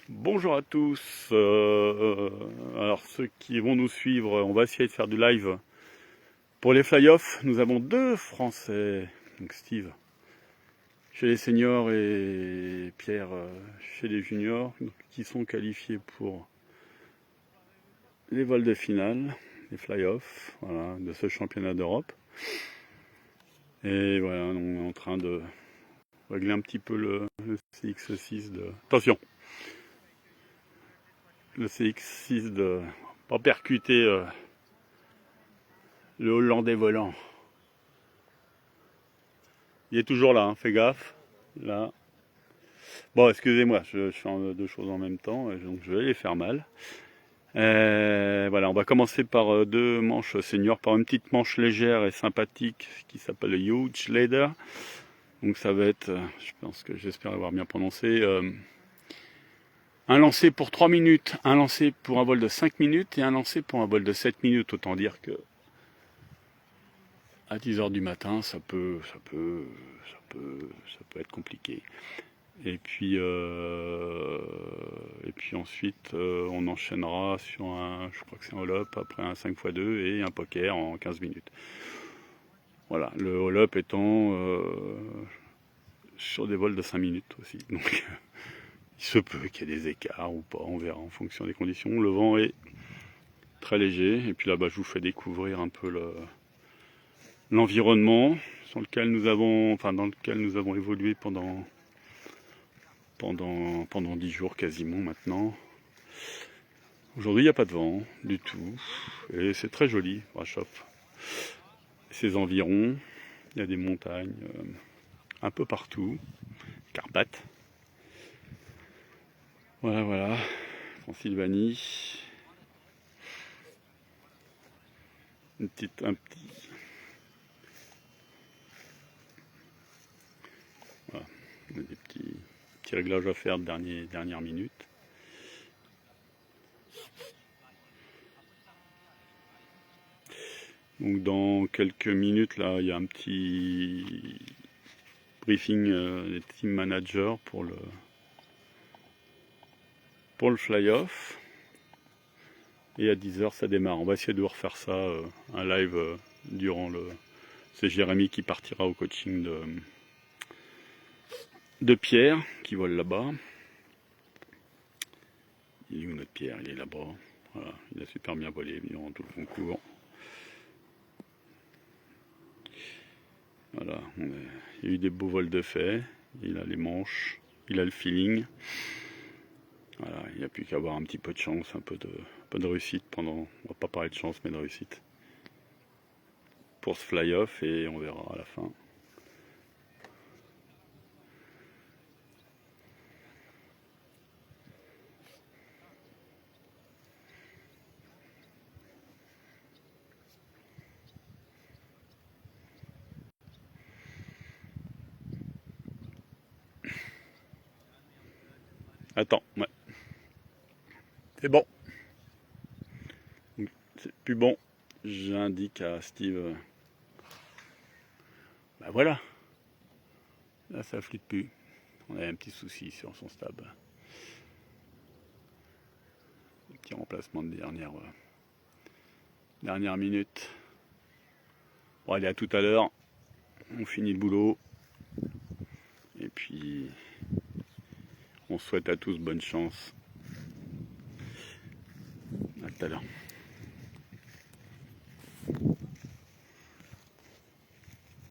Bonjour à tous. Alors ceux qui vont nous suivre, on va essayer de faire du live pour les fly-offs. Nous avons deux Français, donc Steve chez les seniors et Pierre chez les juniors, qui sont qualifiés pour les vols de finale, les fly-offs, voilà, de ce championnat d'Europe. Et voilà, on est en train de régler un petit peu le CX6 de... Attention, le CX6 de... pas percuter le Hollandais volant. Il est toujours là, hein, fais gaffe. Là. Bon, excusez-moi, je fais deux choses en même temps, donc je vais les faire mal. Voilà, on va commencer par deux manches seniors, par une petite manche légère et sympathique qui s'appelle le Huge Leader. Donc ça va être, je pense que j'espère avoir bien prononcé, un lancer pour 3 minutes, un lancer pour un vol de 5 minutes et un lancer pour un vol de 7 minutes. Autant dire que à 10h du matin, ça peut être compliqué. Et puis ensuite, on enchaînera sur je crois que c'est un all-up, après un 5x2 et un poker en 15 minutes. Voilà, le all-up étant sur des vols de 5 minutes aussi. Donc il se peut qu'il y ait des écarts ou pas, on verra en fonction des conditions. Le vent est très léger, et puis là-bas je vous fais découvrir un peu l'environnement dans lequel nous avons évolué pendant 10 jours quasiment maintenant. Aujourd'hui, il n'y a pas de vent du tout, et c'est très joli, Brasov. Ces environs, il y a des montagnes un peu partout, Carpates. Voilà, Transylvanie. Un petit... Voilà, des petits réglages à faire de dernière minute. Donc dans quelques minutes, là, il y a un petit briefing des team managers pour le fly-off. Et à 10h, ça démarre. On va essayer de refaire ça, un live durant le... C'est Jérémy qui partira au coaching de Pierre, qui vole là-bas. Il est où notre Pierre? Il est là-bas. Voilà, il a super bien volé durant tout le concours. Voilà, il y a eu des beaux vols de fait. Il a les manches, il a le feeling. Voilà, il n'y a plus qu'à avoir un petit peu de chance, un peu de réussite pendant... On va pas parler de chance, mais de réussite. Pour ce fly-off, et on verra à la fin. Attends, ouais. C'est bon. C'est plus bon. J'indique à Steve. Bah voilà. Là, ça flippe plus. On a un petit souci sur son stab. Un petit remplacement de dernière minute. Bon, allez, à tout à l'heure. On finit le boulot. Et puis, on souhaite à tous bonne chance. À tout à l'heure.